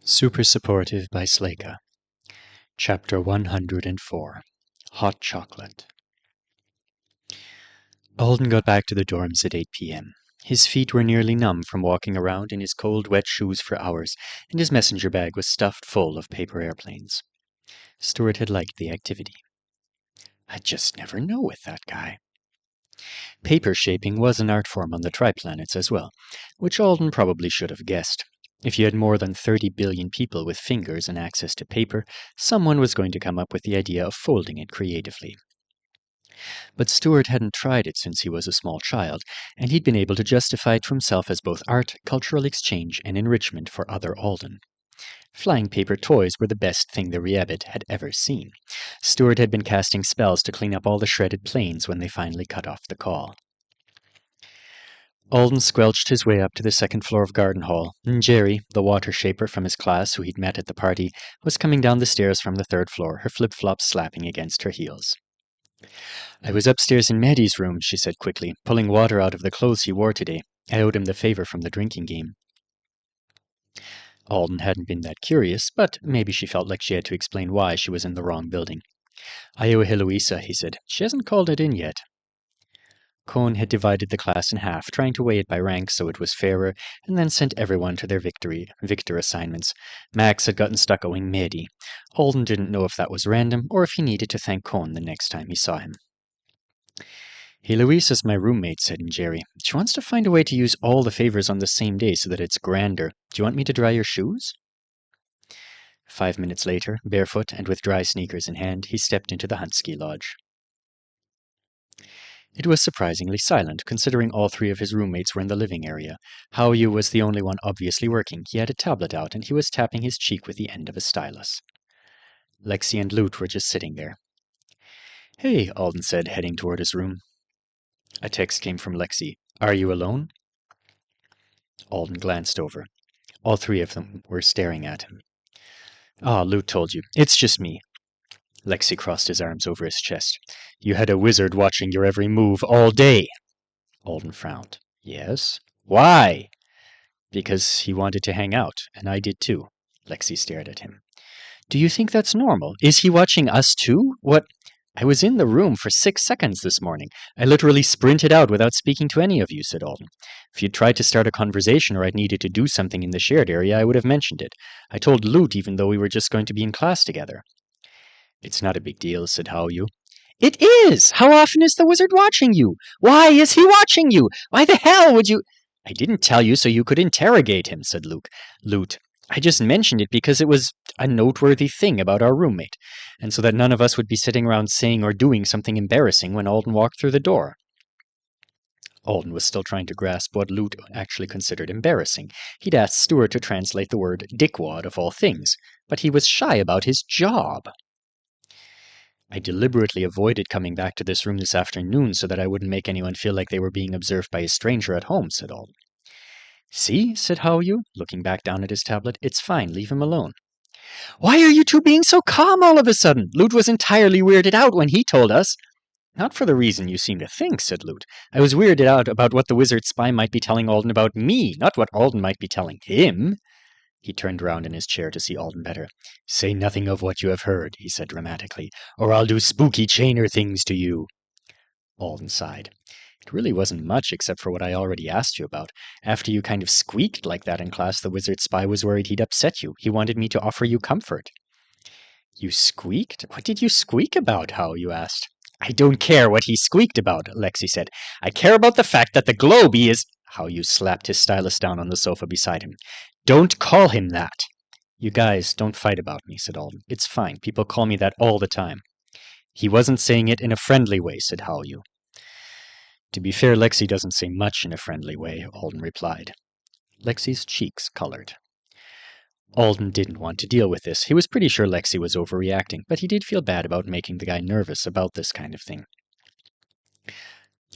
Super Supportive by Sleyca. Chapter 104. Hot Chocolate. Alden got back to the dorms at 8 p.m. His feet were nearly numb from walking around in his cold, wet shoes for hours, and his messenger bag was stuffed full of paper airplanes. Stuart had liked the activity. "I just never know with that guy." Paper shaping was an art form on the Triplanets as well, which Alden probably should have guessed. If you had more than 30 billion people with fingers and access to paper, someone was going to come up with the idea of folding it creatively. But Stuart hadn't tried it since he was a small child, and he'd been able to justify it to himself as both art, cultural exchange, and enrichment for other Alden. Flying paper toys were the best thing the Riebit had ever seen. Stuart had been casting spells to clean up all the shredded planes when they finally cut off the call. Alden squelched his way up to the second floor of Garden Hall, and Jerry, the water shaper from his class who he'd met at the party, was coming down the stairs from the third floor, her flip-flops slapping against her heels. "I was upstairs in Maddie's room," she said quickly, "pulling water out of the clothes he wore today. I owed him the favor from the drinking game." Alden hadn't been that curious, but maybe she felt like she had to explain why she was in the wrong building. "I owe Heloisa," he said. "She hasn't called it in yet." Cohn had divided the class in half, trying to weigh it by rank so it was fairer, and then sent everyone to their Victor assignments. Max had gotten stuck owing Maddie. Alden didn't know if that was random, or if he needed to thank Cohn the next time he saw him. "Heloisa's my roommate," said Jerry. "She wants to find a way to use all the favors on the same day so that it's grander. Do you want me to dry your shoes?" 5 minutes later, barefoot and with dry sneakers in hand, he stepped into the Huntski Lodge. It was surprisingly silent, considering all three of his roommates were in the living area. Haoyu was the only one obviously working. He had a tablet out, and he was tapping his cheek with the end of a stylus. Lexi and Lute were just sitting there. "Hey," Alden said, heading toward his room. A text came from Lexi. "Are you alone?" Alden glanced over. All three of them were staring at him. "Ah, Lute told you. It's just me." Lexi crossed his arms over his chest. "You had a wizard watching your every move all day." Alden frowned. "Yes? Why?" "Because he wanted to hang out, and I did too." Lexi stared at him. "Do you think that's normal? Is he watching us too? What? I was in the room for 6 seconds this morning. I literally sprinted out without speaking to any of you," said Alden. "If you'd tried to start a conversation or I'd needed to do something in the shared area, I would have mentioned it. I told Lute even though we were just going to be in class together." "It's not a big deal," said Haoyu. "It is! How often is the wizard watching you? Why is he watching you? Why the hell would you—" "I didn't tell you so you could interrogate him," said Lute. "I just mentioned it because it was a noteworthy thing about our roommate, and so that none of us would be sitting around saying or doing something embarrassing when Alden walked through the door." Alden was still trying to grasp what Lute actually considered embarrassing. He'd asked Stuart to translate the word dickwad of all things, but he was shy about his job. "I deliberately avoided coming back to this room this afternoon so that I wouldn't make anyone feel like they were being observed by a stranger at home," said Alden. "See," said Haoyu, looking back down at his tablet. "It's fine. Leave him alone." "Why are you two being so calm all of a sudden? Lute was entirely weirded out when he told us." "Not for the reason you seem to think," said Lute. "I was weirded out about what the wizard spy might be telling Alden about me, not what Alden might be telling him." He turned round in his chair to see Alden better. "Say nothing of what you have heard," he said dramatically, "or I'll do spooky chainer things to you." Alden sighed. "It really wasn't much except for what I already asked you about. After you kind of squeaked like that in class, the wizard spy was worried he'd upset you. He wanted me to offer you comfort." "You squeaked? What did you squeak about?" Haoyu asked. "I don't care what he squeaked about," Lexi said. "I care about the fact that the Globy is—" Haoyu slapped his stylus down on the sofa beside him. "Don't call him that." "You guys, don't fight about me," said Alden. "It's fine. People call me that all the time." "He wasn't saying it in a friendly way," said Haoyu. "To be fair, Lexi doesn't say much in a friendly way," Alden replied. Lexi's cheeks colored. Alden didn't want to deal with this. He was pretty sure Lexi was overreacting, but he did feel bad about making the guy nervous about this kind of thing.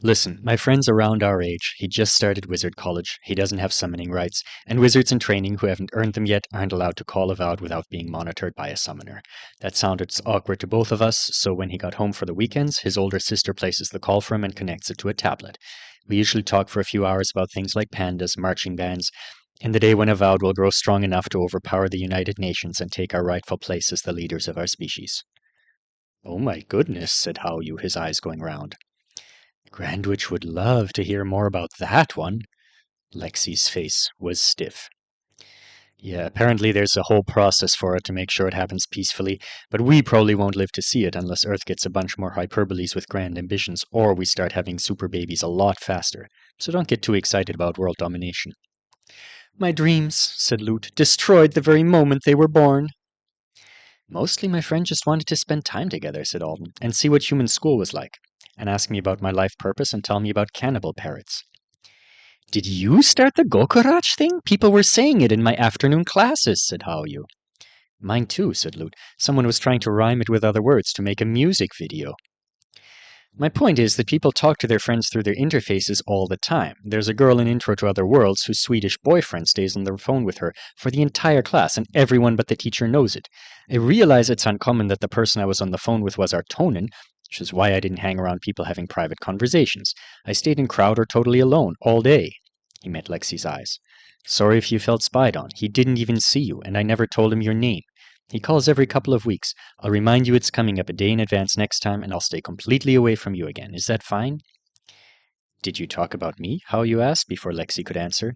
"Listen, my friend's around our age. He just started wizard college. He doesn't have summoning rights, and wizards in training who haven't earned them yet aren't allowed to call Avowed without being monitored by a summoner. That sounded awkward to both of us, so when he got home for the weekends, his older sister places the call for him and connects it to a tablet. We usually talk for a few hours about things like pandas, marching bands, in the day when Avowed will grow strong enough to overpower the United Nations and take our rightful place as the leaders of our species. Oh my goodness, said Hao-Yu, his eyes going round. Grandwich would love to hear more about that one. Lexi's face was stiff. Yeah, apparently there's a whole process for it to make sure it happens peacefully, but we probably won't live to see it unless Earth gets a bunch more hyperboles with grand ambitions, or we start having super babies a lot faster. So don't get too excited about world domination. My dreams, said Lute, destroyed the very moment they were born. Mostly my friend just wanted to spend time together, said Alden, and see what human school was like, and ask me about my life purpose and tell me about cannibal parrots. Did you start the Gokurach thing? People were saying it in my afternoon classes, said Hao-Yu. Mine too, said Lute. Someone was trying to rhyme it with other words to make a music video. My point is that people talk to their friends through their interfaces all the time. There's a girl in Intro to Other Worlds whose Swedish boyfriend stays on the phone with her for the entire class, and everyone but the teacher knows it. I realize it's uncommon that the person I was on the phone with was our Tonin, which is why I didn't hang around people having private conversations. I stayed in crowd or totally alone, all day. He met Lexi's eyes. Sorry if you felt spied on. He didn't even see you, and I never told him your name. He calls every couple of weeks. I'll remind you it's coming up a day in advance next time, and I'll stay completely away from you again. Is that fine? Did you talk about me? Hao-Yu asked before Lexi could answer.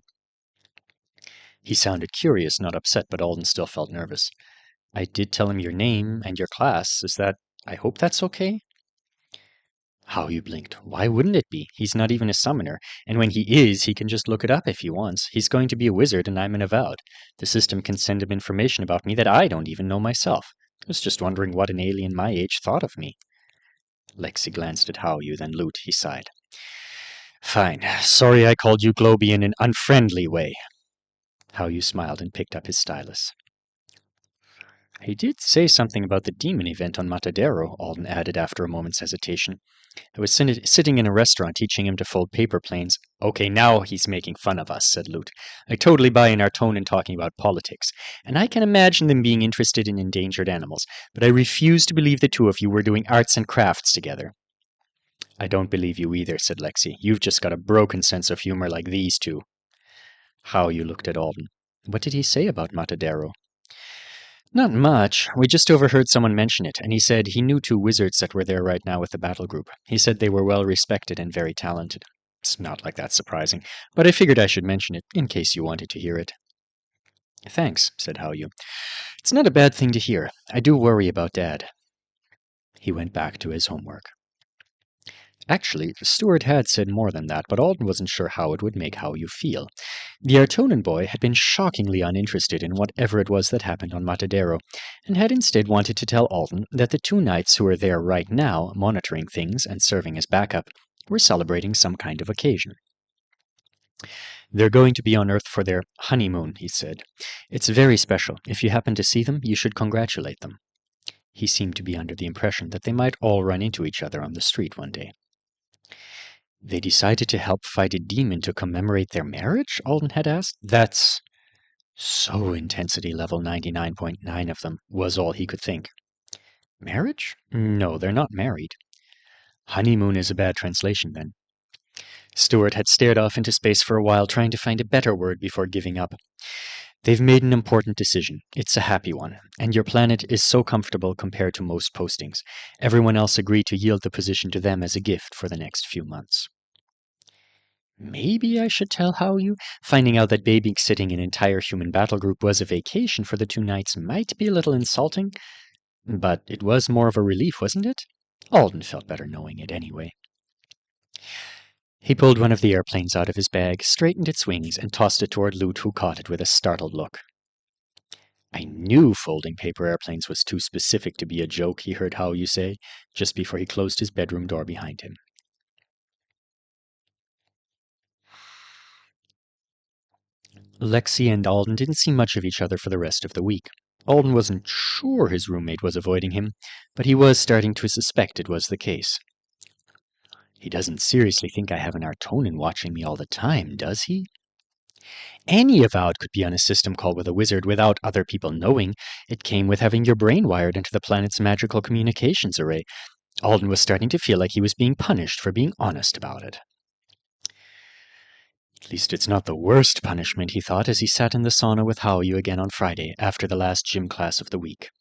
He sounded curious, not upset, but Alden still felt nervous. I did tell him your name and your class. I hope that's okay? Hao-Yu blinked. Why wouldn't it be? He's not even a summoner, and when he is, he can just look it up if he wants. He's going to be a wizard, and I'm an Avowed. The system can send him information about me that I don't even know myself. I was just wondering what an alien my age thought of me. Lexi glanced at Hao-Yu, then Lute. He sighed. Fine. Sorry I called you Globy in an unfriendly way. Hao-Yu smiled and picked up his stylus. He did say something about the demon event on Matadero, Alden added after a moment's hesitation. I was sitting in a restaurant teaching him to fold paper planes. Okay, now he's making fun of us, said Lute. I totally buy in our tone in talking about politics, and I can imagine them being interested in endangered animals, but I refuse to believe the two of you were doing arts and crafts together. I don't believe you either, said Lexi. You've just got a broken sense of humor like these two. Hao-Yu looked at Alden. What did he say about Matadero? Not much. We just overheard someone mention it, and he said he knew two wizards that were there right now with the battle group. He said they were well respected and very talented. It's not like that's surprising, but I figured I should mention it, in case you wanted to hear it. Thanks, said Hao-Yu. It's not a bad thing to hear. I do worry about Dad. He went back to his homework. Actually, Stuart had said more than that, but Alden wasn't sure how it would make Hao-Yu feel. The Artonan boy had been shockingly uninterested in whatever it was that happened on Matadero, and had instead wanted to tell Alden that the two knights who were there right now, monitoring things and serving as backup, were celebrating some kind of occasion. They're going to be on Earth for their honeymoon, he said. It's very special. If you happen to see them, you should congratulate them. He seemed to be under the impression that they might all run into each other on the street one day. They decided to help fight a demon to commemorate their marriage? Alden had asked. That's so intensity level 99.9 of them, was all he could think. Marriage? No, they're not married. Honeymoon is a bad translation, then. Stuart had stared off into space for a while, trying to find a better word before giving up. They've made an important decision. It's a happy one, and your planet is so comfortable compared to most postings. Everyone else agreed to yield the position to them as a gift for the next few months. Maybe I should tell Hao-Yu. Finding out that babysitting an entire human battle group was a vacation for the two knights might be a little insulting, but it was more of a relief, wasn't it? Alden felt better knowing it anyway. He pulled one of the airplanes out of his bag, straightened its wings, and tossed it toward Lute, who caught it with a startled look. I knew folding paper airplanes was too specific to be a joke, he heard Hao-Yu say, just before he closed his bedroom door behind him. Lexi and Alden didn't see much of each other for the rest of the week. Alden wasn't sure his roommate was avoiding him, but he was starting to suspect it was the case. He doesn't seriously think I have an Artonan watching me all the time, does he? Any Avowed could be on a system call with a wizard without other people knowing. It came with having your brain wired into the planet's magical communications array. Alden was starting to feel like he was being punished for being honest about it. At least it's not the worst punishment, he thought as he sat in the sauna with Haoyu again on Friday, after the last gym class of the week.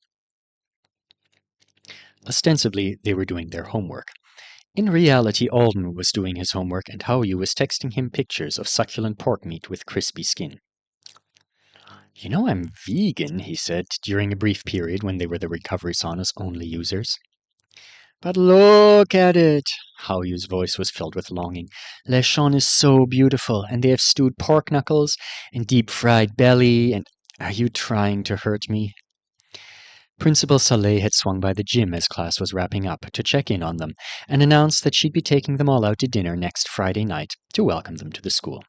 Ostensibly, they were doing their homework. In reality, Alden was doing his homework and Haoyu was texting him pictures of succulent pork meat with crispy skin. You know I'm vegan, he said, during a brief period when they were the recovery sauna's only users. But look at it! Haoyu's voice was filled with longing. Lechon is so beautiful, and they have stewed pork knuckles and deep-fried belly, and are you trying to hurt me? Principal Saleh had swung by the gym as class was wrapping up to check in on them and announced that she'd be taking them all out to dinner next Friday night to welcome them to the school.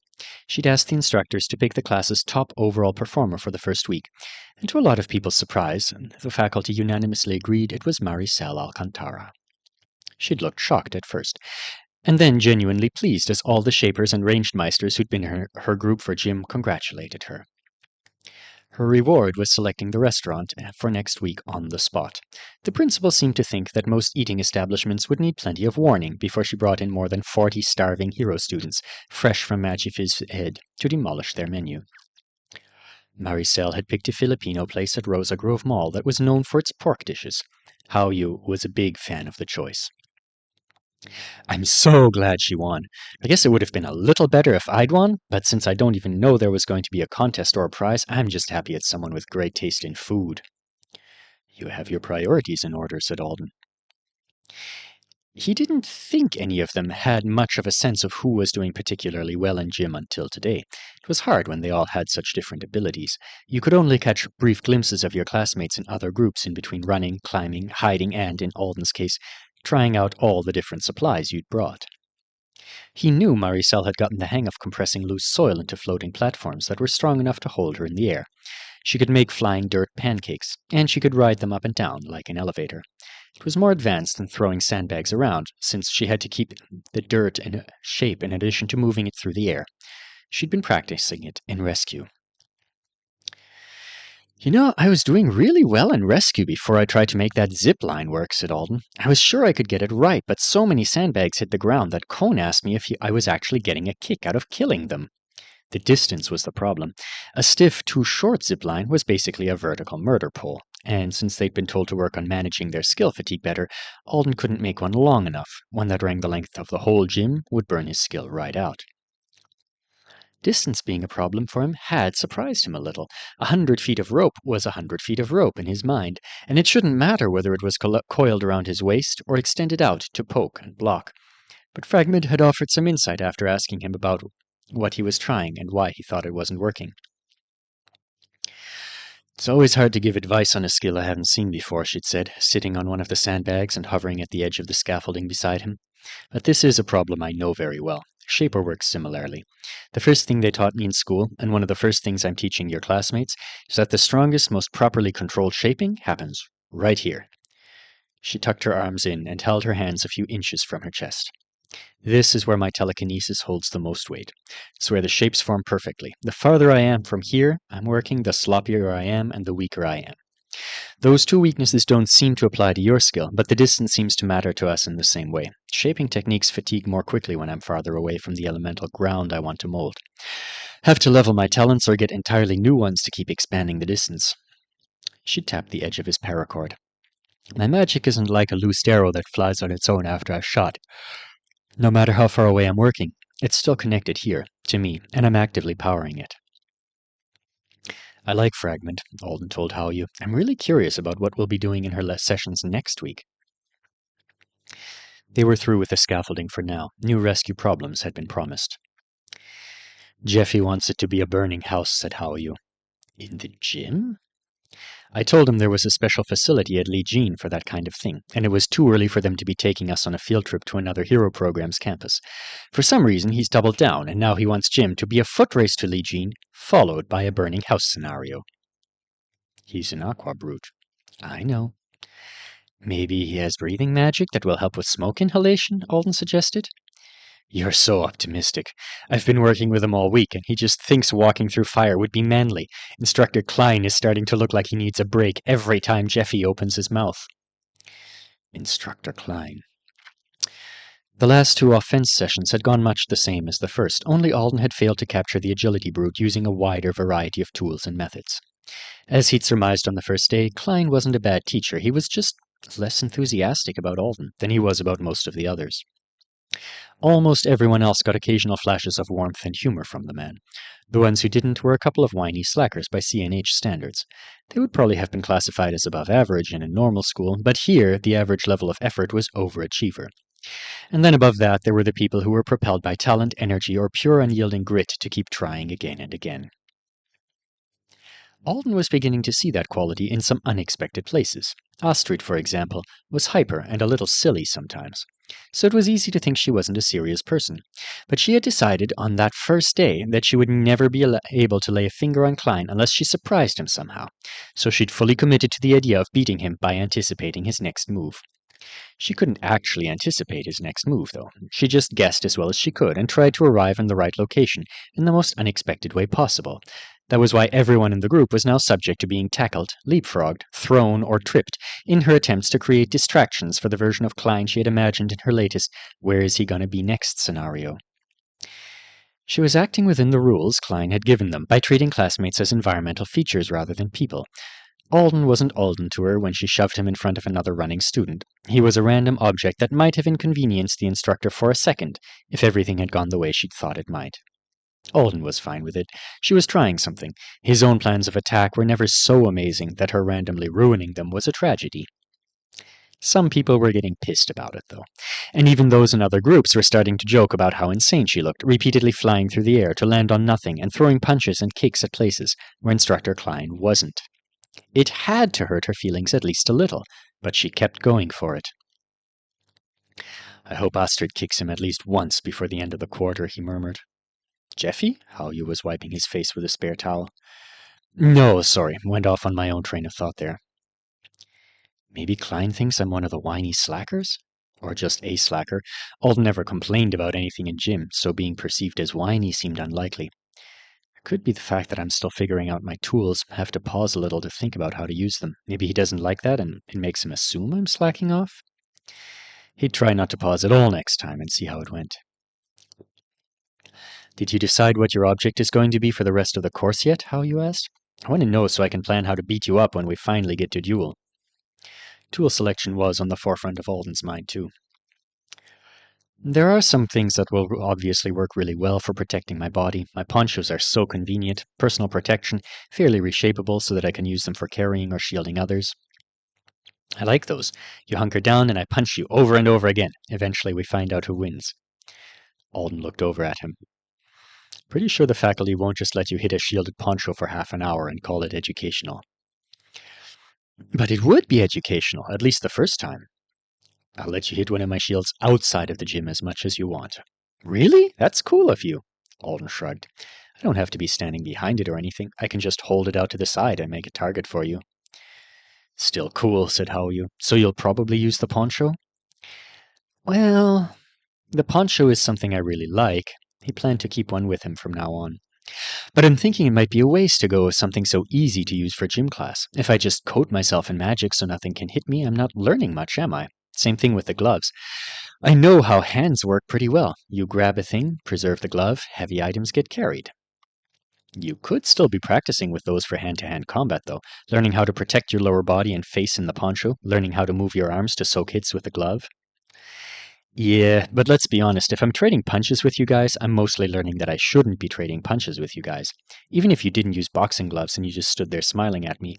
She'd asked the instructors to pick the class's top overall performer for the first week, and to a lot of people's surprise, the faculty unanimously agreed it was Maricel Alcantara. She'd looked shocked at first, and then genuinely pleased as all the shapers and ranged meisters who'd been in her group for gym congratulated her. Her reward was selecting the restaurant for next week on the spot. The principal seemed to think that most eating establishments would need plenty of warning before she brought in more than 40 starving hero students, fresh from Magifiz's head, to demolish their menu. Maricel had picked a Filipino place at Rosa Grove Mall that was known for its pork dishes. Haoyu was a big fan of the choice. I'm so glad she won. I guess it would have been a little better if I'd won, but since I don't even know there was going to be a contest or a prize, I'm just happy it's someone with great taste in food. You have your priorities in order, said Alden. He didn't think any of them had much of a sense of who was doing particularly well in gym until today. It was hard when they all had such different abilities. You could only catch brief glimpses of your classmates in other groups in between running, climbing, hiding, and, in Alden's case, trying out all the different supplies you'd brought. He knew Maricel had gotten the hang of compressing loose soil into floating platforms that were strong enough to hold her in the air. She could make flying dirt pancakes, and she could ride them up and down like an elevator. It was more advanced than throwing sandbags around, since she had to keep the dirt in shape in addition to moving it through the air. She'd been practicing it in rescue. You know, I was doing really well in rescue before I tried to make that zip line work, said Alden. I was sure I could get it right, but so many sandbags hit the ground that Cone asked me if I was actually getting a kick out of killing them. The distance was the problem. A stiff, too short zip line was basically a vertical murder pole, and since they'd been told to work on managing their skill fatigue better, Alden couldn't make one long enough. One that ran the length of the whole gym would burn his skill right out. Distance being a problem for him had surprised him a little. 100 feet of rope was 100 feet of rope in his mind, and it shouldn't matter whether it was coiled around his waist or extended out to poke and block. But Fragment had offered some insight after asking him about what he was trying and why he thought it wasn't working. It's always hard to give advice on a skill I haven't seen before, she'd said, sitting on one of the sandbags and hovering at the edge of the scaffolding beside him. But this is a problem I know very well. Shaper works similarly. The first thing they taught me in school, and one of the first things I'm teaching your classmates, is that the strongest, most properly controlled shaping happens right here. She tucked her arms in and held her hands a few inches from her chest. This is where my telekinesis holds the most weight. It's where the shapes form perfectly. The farther I am from here I'm working, the sloppier I am and the weaker I am. Those two weaknesses don't seem to apply to your skill, but the distance seems to matter to us in the same way. Shaping techniques fatigue more quickly when I'm farther away from the elemental ground I want to mold. Have to level my talents or get entirely new ones to keep expanding the distance. She tapped the edge of his paracord. My magic isn't like a loose arrow that flies on its own after I've shot. No matter how far away I'm working, it's still connected here, to me, and I'm actively powering it. I like Fragment, Alden told Haoyu. I'm really curious about what we'll be doing in her sessions next week. They were through with the scaffolding for now. New rescue problems had been promised. Jeffy wants it to be a burning house, said Haoyu. In the gym? I told him there was a special facility at Lee Jean for that kind of thing, and it was too early for them to be taking us on a field trip to another Hero Program's campus. For some reason, he's doubled down, and now he wants Jim to be a foot race to Lee Jean, followed by a burning house scenario. He's an aqua brute. I know. Maybe he has breathing magic that will help with smoke inhalation, Alden suggested. You're so optimistic. I've been working with him all week, and he just thinks walking through fire would be manly. Instructor Klein is starting to look like he needs a break every time Jeffy opens his mouth. Instructor Klein. The last two offense sessions had gone much the same as the first, only Alden had failed to capture the agility brute using a wider variety of tools and methods. As he'd surmised on the first day, Klein wasn't a bad teacher, he was just less enthusiastic about Alden than he was about most of the others. Almost everyone else got occasional flashes of warmth and humor from the man. The ones who didn't were a couple of whiny slackers by CNH standards. They would probably have been classified as above average in a normal school, but here the average level of effort was overachiever. And then above that there were the people who were propelled by talent, energy, or pure unyielding grit to keep trying again and again. Alden was beginning to see that quality in some unexpected places. Astrid, for example, was hyper and a little silly sometimes, so it was easy to think she wasn't a serious person. But she had decided on that first day that she would never be able to lay a finger on Klein unless she surprised him somehow, so she'd fully committed to the idea of beating him by anticipating his next move. She couldn't actually anticipate his next move, though. She just guessed as well as she could and tried to arrive in the right location in the most unexpected way possible. That was why everyone in the group was now subject to being tackled, leapfrogged, thrown, or tripped in her attempts to create distractions for the version of Klein she had imagined in her latest "Where is he gonna be next" scenario. She was acting within the rules Klein had given them by treating classmates as environmental features rather than people. Alden wasn't Alden to her when she shoved him in front of another running student. He was a random object that might have inconvenienced the instructor for a second if everything had gone the way she'd thought it might. Alden was fine with it. She was trying something. His own plans of attack were never so amazing that her randomly ruining them was a tragedy. Some people were getting pissed about it, though, and even those in other groups were starting to joke about how insane she looked, repeatedly flying through the air to land on nothing and throwing punches and kicks at places where Instructor Klein wasn't. It had to hurt her feelings at least a little, but she kept going for it. "I hope Astrid kicks him at least once before the end of the quarter," he murmured. "Jeffy?" Hallyu was wiping his face with a spare towel. "No, sorry, went off on my own train of thought there." Maybe Klein thinks I'm one of the whiny slackers? Or just a slacker. Alden never complained about anything in gym, so being perceived as whiny seemed unlikely. It could be the fact that I'm still figuring out my tools, have to pause a little to think about how to use them. Maybe he doesn't like that and it makes him assume I'm slacking off? He'd try not to pause at all next time and see how it went. "Did you decide what your object is going to be for the rest of the course yet?" Hallyu asked. "I want to know so I can plan how to beat you up when we finally get to duel." Tool selection was on the forefront of Alden's mind, too. "There are some things that will obviously work really well for protecting my body. My ponchos are so convenient, personal protection, fairly reshapeable so that I can use them for carrying or shielding others. I like those. You hunker down and I punch you over and over again. Eventually we find out who wins." Alden looked over at him. "Pretty sure the faculty won't just let you hit a shielded poncho for half an hour and call it educational." "But it would be educational, at least the first time." "I'll let you hit one of my shields outside of the gym as much as you want." "Really? That's cool of you." Alden shrugged. "I don't have to be standing behind it or anything. I can just hold it out to the side and make a target for you." "Still cool," said Hallyu. "So you'll probably use the poncho?" "Well, the poncho is something I really like." He planned to keep one with him from now on. "But I'm thinking it might be a waste to go with something so easy to use for gym class. If I just coat myself in magic so nothing can hit me, I'm not learning much, am I? Same thing with the gloves. I know how hands work pretty well. You grab a thing, preserve the glove, heavy items get carried." "You could still be practicing with those for hand-to-hand combat, though. Learning how to protect your lower body and face in the poncho, learning how to move your arms to soak hits with the glove." "Yeah, but let's be honest, if I'm trading punches with you guys, I'm mostly learning that I shouldn't be trading punches with you guys. Even if you didn't use boxing gloves and you just stood there smiling at me,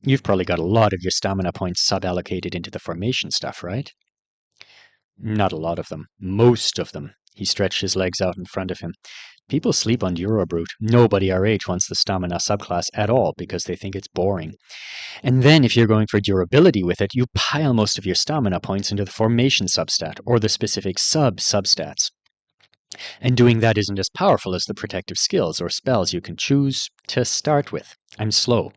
you've probably got a lot of your stamina points sub-allocated into the formation stuff, right?" "Not a lot of them. Most of them." He stretched his legs out in front of him. "People sleep on Durobrute. Nobody our age wants the stamina subclass at all because they think it's boring. And then if you're going for durability with it, you pile most of your stamina points into the formation substat or the specific sub-substats. And doing that isn't as powerful as the protective skills or spells you can choose to start with. I'm slow.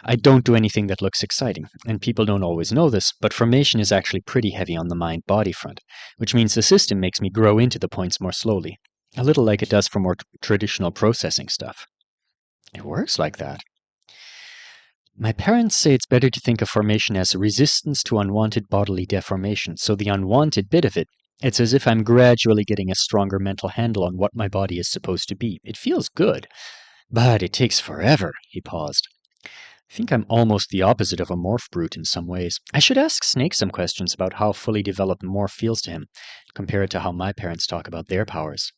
I don't do anything that looks exciting, and people don't always know this, but formation is actually pretty heavy on the mind-body front, which means the system makes me grow into the points more slowly, a little like it does for more traditional processing stuff." "It works like that." "My parents say it's better to think of formation as a resistance to unwanted bodily deformation, so the unwanted bit of it It's as if I'm gradually getting a stronger mental handle on what my body is supposed to be. It feels good, but it takes forever. He paused. I think I'm almost the opposite of a morph brute in some ways. I should ask Snake some questions about how fully developed morph feels to him, compare it to how my parents talk about their powers.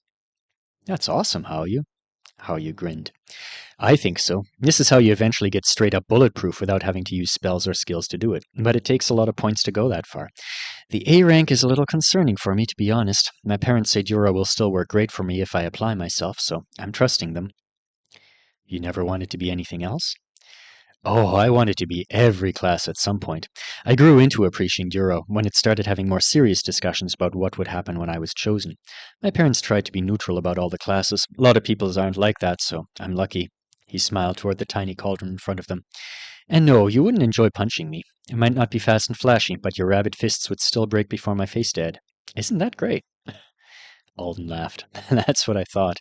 That's awesome, How you grinned. I think so. This is how you eventually get straight up bulletproof without having to use spells or skills to do it. But it takes a lot of points to go that far. The A rank is a little concerning for me, to be honest. My parents say Dura will still work great for me if I apply myself, so I'm trusting them. You never wanted to be anything else? Oh, I wanted to be every class at some point. I grew into appreciating Duro when it started having more serious discussions about what would happen when I was chosen. My parents tried to be neutral about all the classes. A lot of people aren't like that, so I'm lucky. He smiled toward the tiny cauldron in front of them. And no, you wouldn't enjoy punching me. It might not be fast and flashy, but your rabid fists would still break before my face did. Isn't that great? Alden laughed. That's what I thought.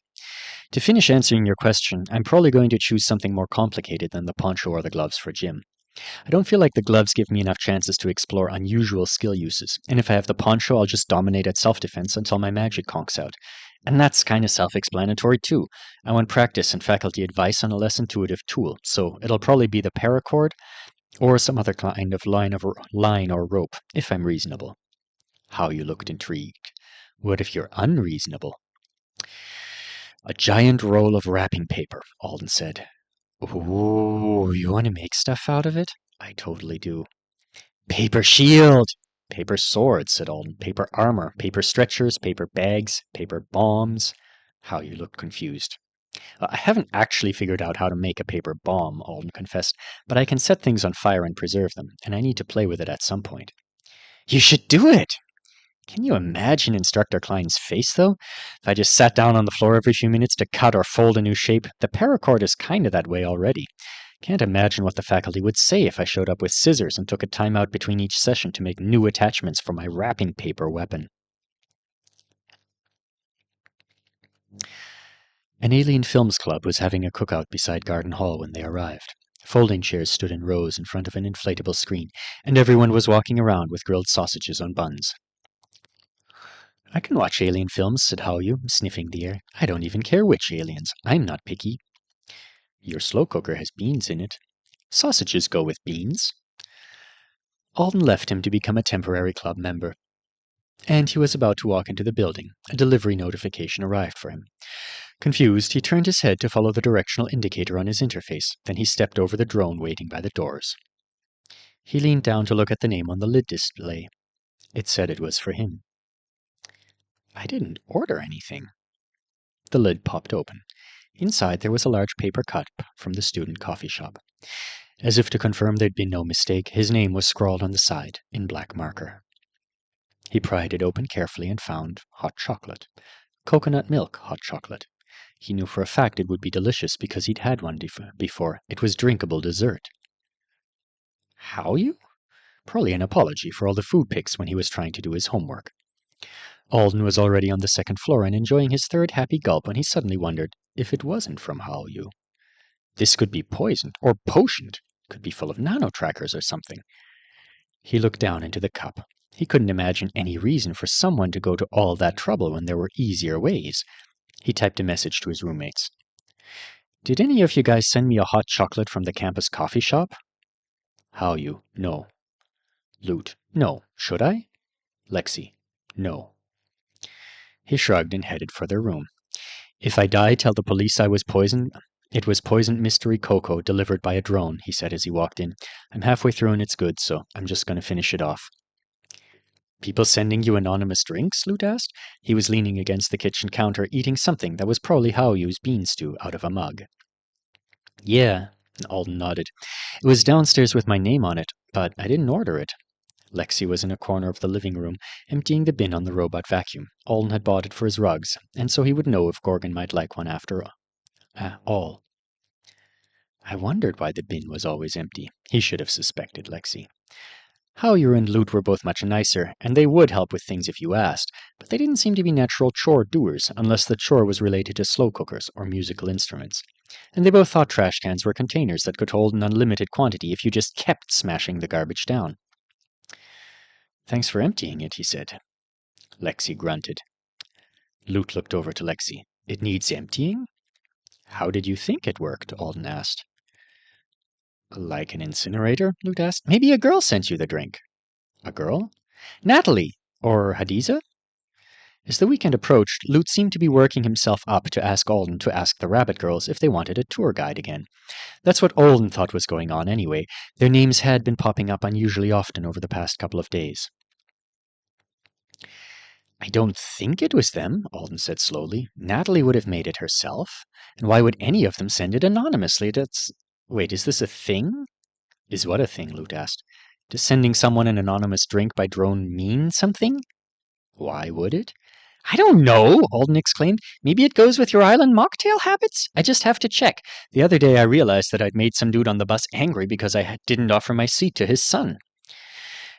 To finish answering your question, I'm probably going to choose something more complicated than the poncho or the gloves for gym. I don't feel like the gloves give me enough chances to explore unusual skill uses, and if I have the poncho, I'll just dominate at self-defense until my magic conks out. And that's kind of self-explanatory too. I want practice and faculty advice on a less intuitive tool, so it'll probably be the paracord or some other kind of line or rope, if I'm reasonable. How you looked intrigued. What if you're unreasonable? A giant roll of wrapping paper, Alden said. Ooh, you want to make stuff out of it? I totally do. Paper shield! Paper sword, said Alden. Paper armor, paper stretchers, paper bags, paper bombs. How you looked confused. I haven't actually figured out how to make a paper bomb, Alden confessed, but I can set things on fire and preserve them, and I need to play with it at some point. You should do it! Can you imagine Instructor Klein's face, though? If I just sat down on the floor every few minutes to cut or fold a new shape, the paracord is kind of that way already. Can't imagine what the faculty would say if I showed up with scissors and took a time out between each session to make new attachments for my wrapping paper weapon. An Alien Films Club was having a cookout beside Garden Hall when they arrived. Folding chairs stood in rows in front of an inflatable screen, and everyone was walking around with grilled sausages on buns. I can watch alien films, said Hao-Yu, sniffing the air. I don't even care which aliens. I'm not picky. Your slow cooker has beans in it. Sausages go with beans. Alden left him to become a temporary club member, and he was about to walk into the building. A delivery notification arrived for him. Confused, he turned his head to follow the directional indicator on his interface. Then he stepped over the drone waiting by the doors. He leaned down to look at the name on the lid display. It said it was for him. I didn't order anything. The lid popped open. Inside there was a large paper cup from the student coffee shop. As if to confirm there'd been no mistake, his name was scrawled on the side in black marker. He pried it open carefully and found hot chocolate. Coconut milk hot chocolate. He knew for a fact it would be delicious because he'd had one before. It was drinkable dessert. How you? Probably an apology for all the food pics when he was trying to do his homework. Alden was already on the second floor and enjoying his third happy gulp when he suddenly wondered if it wasn't from Hao-Yu. This could be poisoned, or potioned. Could be full of nano-trackers or something. He looked down into the cup. He couldn't imagine any reason for someone to go to all that trouble when there were easier ways. He typed a message to his roommates. Did any of you guys send me a hot chocolate from the campus coffee shop? Hao-Yu, no. Loot, no. Should I? Lexi, no. He shrugged and headed for their room. If I die, tell the police I was poisoned. It was poisoned mystery cocoa delivered by a drone, he said as he walked in. I'm halfway through and it's good, so I'm just going to finish it off. People sending you anonymous drinks? Lute asked. He was leaning against the kitchen counter, eating something that was probably Hao-Yu's bean stew out of a mug. Yeah, Alden nodded. It was downstairs with my name on it, but I didn't order it. Lexi was in a corner of the living room, emptying the bin on the robot vacuum. Alden had bought it for his rugs, and so he would know if Gorgon might like one after all. I wondered why the bin was always empty. He should have suspected Lexi. Hao-Yu and Lute were both much nicer, and they would help with things if you asked, but they didn't seem to be natural chore doers unless the chore was related to slow cookers or musical instruments. And they both thought trash cans were containers that could hold an unlimited quantity if you just kept smashing the garbage down. Thanks for emptying it, he said. Lexi grunted. Lute looked over to Lexi. It needs emptying? How did you think it worked? Alden asked. Like an incinerator? Lute asked. Maybe a girl sent you the drink. A girl? Natalie! Or Hadiza? As the weekend approached, Lute seemed to be working himself up to ask Alden to ask the Rabbit Girls if they wanted a tour guide again. That's what Alden thought was going on anyway. Their names had been popping up unusually often over the past couple of days. I don't think it was them, Alden said slowly. Natalie would have made it herself. And why would any of them send it anonymously? Wait, is this a thing? Is what a thing? Lute asked. Does sending someone an anonymous drink by drone mean something? Why would it? I don't know, Alden exclaimed. Maybe it goes with your island mocktail habits? I just have to check. The other day I realized that I'd made some dude on the bus angry because I didn't offer my seat to his son.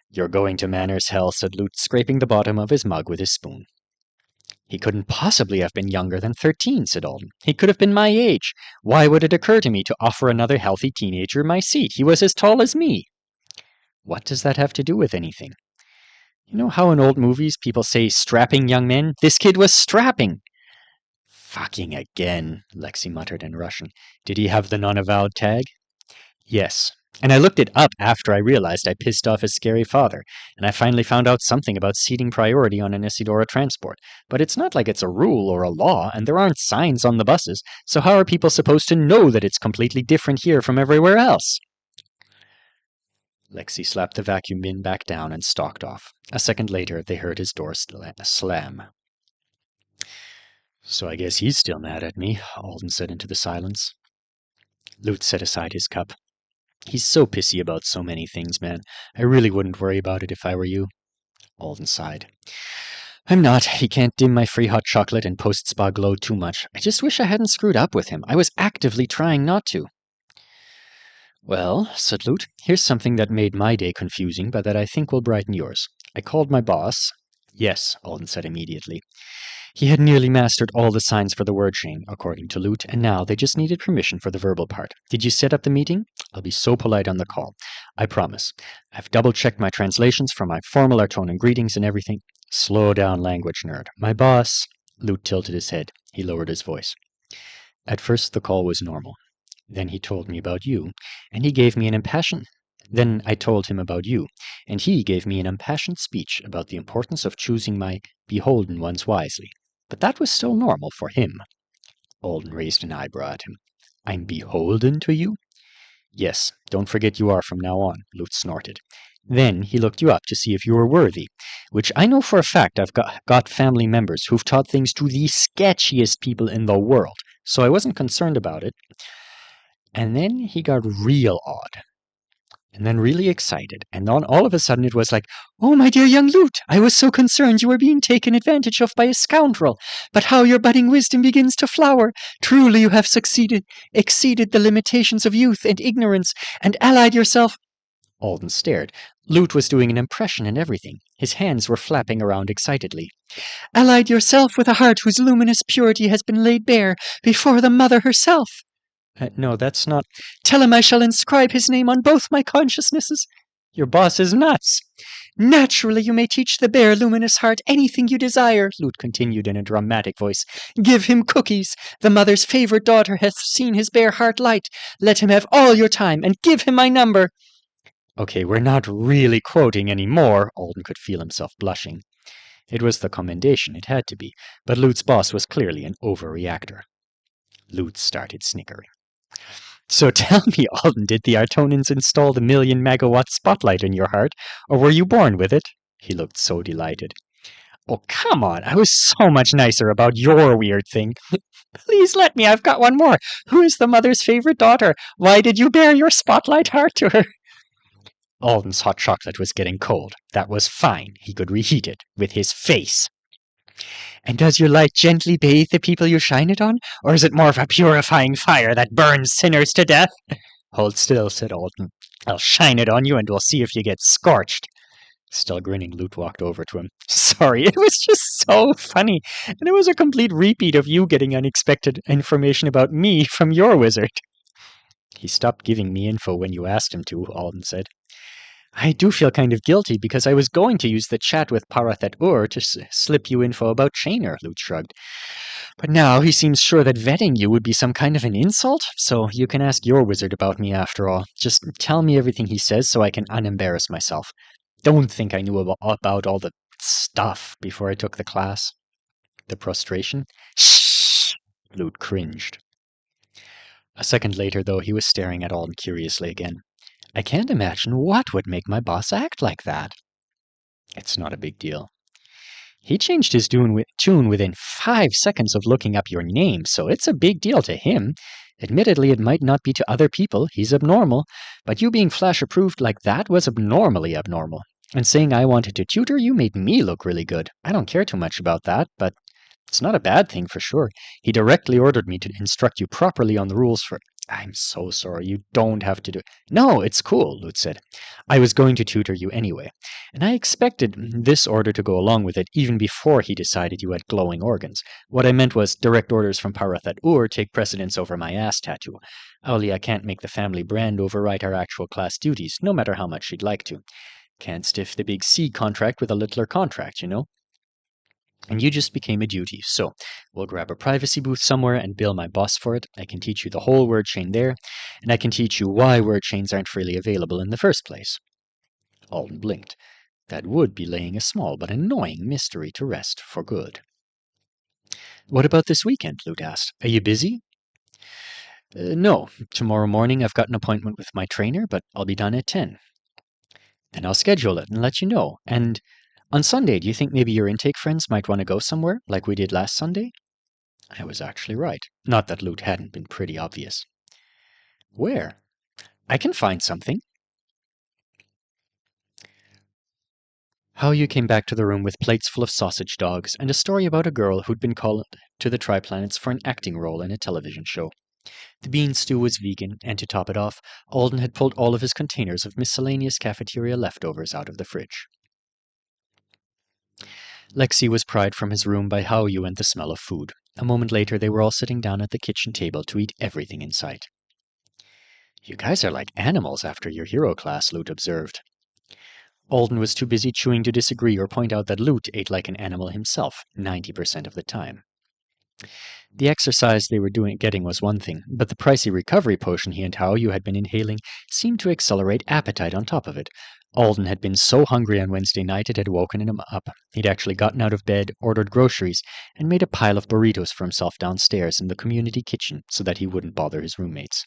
You're going to manners hell, said Lute, scraping the bottom of his mug with his spoon. He couldn't possibly have been younger than 13, said Alden. He could have been my age. Why would it occur to me to offer another healthy teenager my seat? He was as tall as me. What does that have to do with anything? You know how in old movies people say strapping young men? This kid was strapping. Fucking again, Lexi muttered in Russian. Did he have the non-avowed tag? Yes. And I looked it up after I realized I pissed off his scary father, and I finally found out something about seating priority on an Isidora transport. But it's not like it's a rule or a law, and there aren't signs on the buses, so how are people supposed to know that it's completely different here from everywhere else? Lexi slapped the vacuum bin back down and stalked off. A second later, they heard his door slam. So I guess he's still mad at me, Alden said into the silence. Lute set aside his cup. He's so pissy about so many things, man. I really wouldn't worry about it if I were you. Alden sighed. I'm not. He can't dim my free hot chocolate and post-spa glow too much. I just wish I hadn't screwed up with him. I was actively trying not to. Well, said Lute, here's something that made my day confusing, but that I think will brighten yours. I called my boss. Yes, Alden said immediately. He had nearly mastered all the signs for the word chain, according to Lute, and now they just needed permission for the verbal part. Did you set up the meeting? I'll be so polite on the call. I promise. I've double-checked my translations for my formal Artonan greetings and everything. Slow down, language nerd. My boss... Lute tilted his head. He lowered his voice. At first the call was normal. Then he told me about you, and he gave me an impassioned... Then I told him about you, and he gave me an impassioned speech about the importance of choosing my beholden ones wisely. But that was still normal for him. Alden raised an eyebrow at him. I'm beholden to you? Yes, don't forget you are from now on, Lute snorted. Then he looked you up to see if you were worthy, which I know for a fact I've got family members who've taught things to the sketchiest people in the world, so I wasn't concerned about it. And then he got real odd. And then really excited, and then all of a sudden it was like, oh, my dear young Lute, I was so concerned you were being taken advantage of by a scoundrel, but how your budding wisdom begins to flower. Truly you have exceeded the limitations of youth and ignorance, and allied yourself... Alden stared. Lute was doing an impression and everything. His hands were flapping around excitedly. Allied yourself with a heart whose luminous purity has been laid bare before the mother herself. No, that's not... Tell him I shall inscribe his name on both my consciousnesses. Your boss is nuts. Naturally, you may teach the bare, luminous heart anything you desire, Lute continued in a dramatic voice. Give him cookies. The mother's favorite daughter hath seen his bare heart light. Let him have all your time, and give him my number. Okay, we're not really quoting any more. Alden could feel himself blushing. It was the commendation, it had to be, but Lute's boss was clearly an overreactor. Lute started snickering. So tell me, Alden, did the Artonans install the 1,000,000 megawatt spotlight in your heart, or were you born with it? He looked so delighted. Oh, come on, I was so much nicer about your weird thing. Please let me, I've got one more. Who is the mother's favorite daughter? Why did you bare your spotlight heart to her? Alden's hot chocolate was getting cold. That was fine. He could reheat it with his face. And does your light gently bathe the people you shine it on, or is it more of a purifying fire that burns sinners to death? Hold still, said Alden. I'll shine it on you, and we'll see if you get scorched. Still grinning, Lute walked over to him. Sorry, it was just so funny, and it was a complete repeat of you getting unexpected information about me from your wizard. He stopped giving me info when you asked him to, Alden said. I do feel kind of guilty because I was going to use the chat with Parathet-ur to slip you info about Chainer, Lute shrugged. But now he seems sure that vetting you would be some kind of an insult, so you can ask your wizard about me after all. Just tell me everything he says so I can unembarrass myself. Don't think I knew about all the stuff before I took the class. The prostration? Shh! Lute cringed. A second later, though, he was staring at Alden curiously again. I can't imagine what would make my boss act like that. It's not a big deal. He changed his tune within 5 seconds of looking up your name, so it's a big deal to him. Admittedly, it might not be to other people. He's abnormal. But you being Flash approved like that was abnormally abnormal. And saying I wanted to tutor you made me look really good. I don't care too much about that, but it's not a bad thing for sure. He directly ordered me to instruct you properly on the rules for... I'm so sorry, you don't have to do... No, it's cool, Lute said. I was going to tutor you anyway, and I expected this order to go along with it even before he decided you had glowing organs. What I meant was direct orders from Parathet-ur take precedence over my ass tattoo. Aulia can't make the family brand override our actual class duties, no matter how much she'd like to. Can't stiff the big C contract with a littler contract, you know? And you just became a duty, so we'll grab a privacy booth somewhere and bill my boss for it. I can teach you the whole word chain there, and I can teach you why word chains aren't freely available in the first place. Alden blinked. That would be laying a small but annoying mystery to rest for good. What about this weekend? Lute asked. Are you busy? No. Tomorrow morning I've got an appointment with my trainer, but I'll be done at 10. Then I'll schedule it and let you know. And on Sunday, do you think maybe your intake friends might want to go somewhere, like we did last Sunday? I was actually right. Not that Lute hadn't been pretty obvious. Where? I can find something. How you came back to the room with plates full of sausage dogs and a story about a girl who'd been called to the Triplanets for an acting role in a television show. The bean stew was vegan, and to top it off, Alden had pulled all of his containers of miscellaneous cafeteria leftovers out of the fridge. Lexi was pried from his room by Hao-Yu and the smell of food. A moment later, they were all sitting down at the kitchen table to eat everything in sight. You guys are like animals after your hero class, Lute observed. Alden was too busy chewing to disagree or point out that Lute ate like an animal himself, 90% of the time. The exercise they were getting was one thing, but the pricey recovery potion he and Hao-Yu had been inhaling seemed to accelerate appetite on top of it. Alden had been so hungry on Wednesday night it had woken him up. He'd actually gotten out of bed, ordered groceries, and made a pile of burritos for himself downstairs in the community kitchen so that he wouldn't bother his roommates.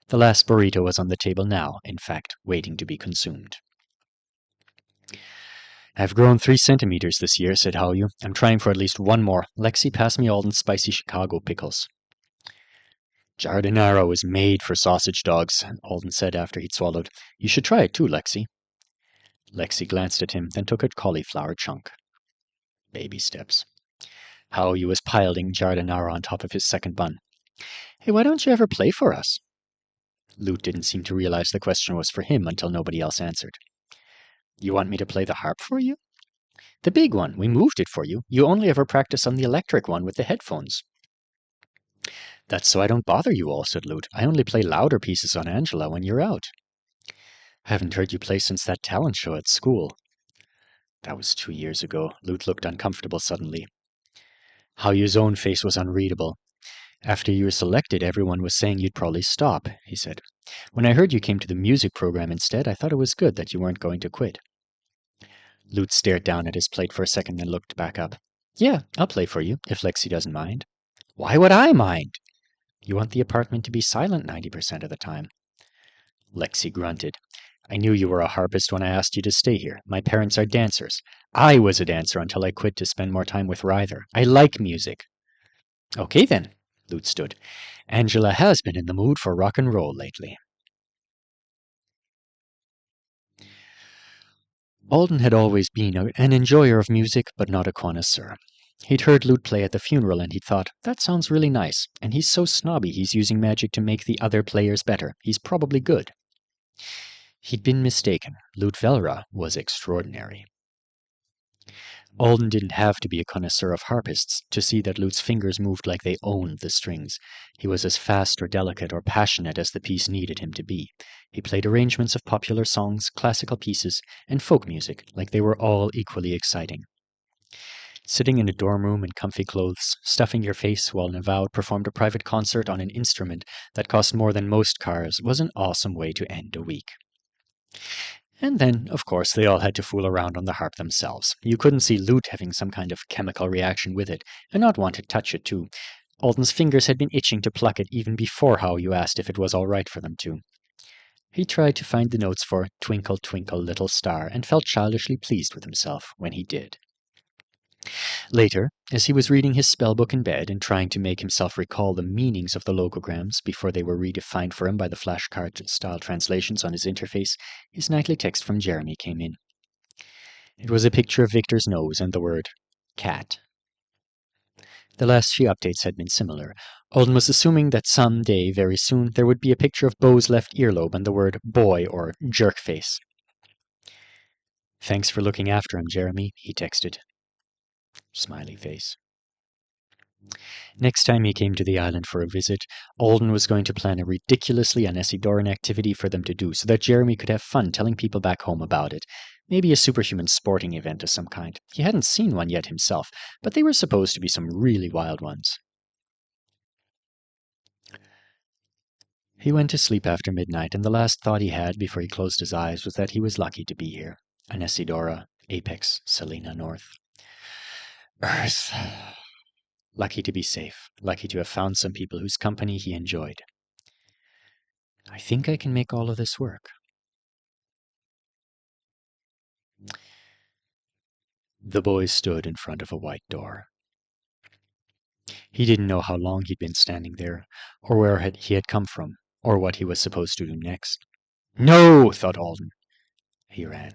The last burrito was on the table now, in fact, waiting to be consumed. I've grown 3 centimeters this year, said Hao-Yu. I'm trying for at least one more. Lexi, pass me Alden's spicy Chicago pickles. Giardinaro is made for sausage dogs, Alden said after he'd swallowed. You should try it too, Lexi. Lexi glanced at him, then took a cauliflower chunk. Baby steps. Hao-Yu was piling Giardinaro on top of his second bun. Hey, why don't you ever play for us? Lute didn't seem to realize the question was for him until nobody else answered. You want me to play the harp for you? The big one. We moved it for you. You only ever practice on the electric one with the headphones. That's so I don't bother you all, said Lute. I only play louder pieces on Angela when you're out. I haven't heard you play since that talent show at school. That was 2 years ago. Lute looked uncomfortable suddenly. Hao-Yu's own face was unreadable. After you were selected, everyone was saying you'd probably stop, he said. When I heard you came to the music program instead, I thought it was good that you weren't going to quit. Lute stared down at his plate for a second, then looked back up. Yeah, I'll play for you, if Lexi doesn't mind. Why would I mind? You want the apartment to be silent 90% of the time. Lexi grunted. I knew you were a harpist when I asked you to stay here. My parents are dancers. I was a dancer until I quit to spend more time with Ryther. I like music. Okay then, Lute stood. Angela has been in the mood for rock and roll lately. Alden had always been an enjoyer of music, but not a connoisseur. He'd heard Lute play at the funeral, and he'd thought, that sounds really nice, and he's so snobby he's using magic to make the other players better. He's probably good. He'd been mistaken. Lute Velra was extraordinary. Alden didn't have to be a connoisseur of harpists to see that Lute's fingers moved like they owned the strings. He was as fast or delicate or passionate as the piece needed him to be. He played arrangements of popular songs, classical pieces, and folk music like they were all equally exciting. Sitting in a dorm room in comfy clothes, stuffing your face while Navowd performed a private concert on an instrument that cost more than most cars was an awesome way to end a week. And then, of course, they all had to fool around on the harp themselves. You couldn't see Lute having some kind of chemical reaction with it, and not want to touch it too. Alden's fingers had been itching to pluck it even before how you asked if it was all right for them to. He tried to find the notes for Twinkle, Twinkle, Little Star, and felt childishly pleased with himself when he did. Later, as he was reading his spellbook in bed and trying to make himself recall the meanings of the logograms before they were redefined for him by the flashcard-style translations on his interface, his nightly text from Jeremy came in. It was a picture of Victor's nose and the word cat. The last few updates had been similar. Alden was assuming that some day, very soon, there would be a picture of Bo's left earlobe and the word boy or jerkface. Thanks for looking after him, Jeremy, he texted. Smiley face. Next time he came to the island for a visit, Alden was going to plan a ridiculously Anesidoran activity for them to do so that Jeremy could have fun telling people back home about it. Maybe a superhuman sporting event of some kind. He hadn't seen one yet himself, but they were supposed to be some really wild ones. He went to sleep after midnight, and the last thought he had before he closed his eyes was that he was lucky to be here. Anesidora, Apex, Selena North. Earth. Lucky to be safe, lucky to have found some people whose company he enjoyed. I think I can make all of this work. The boy stood in front of a white door. He didn't know how long he'd been standing there, or where he had come from, or what he was supposed to do next. No, thought Alden. He ran.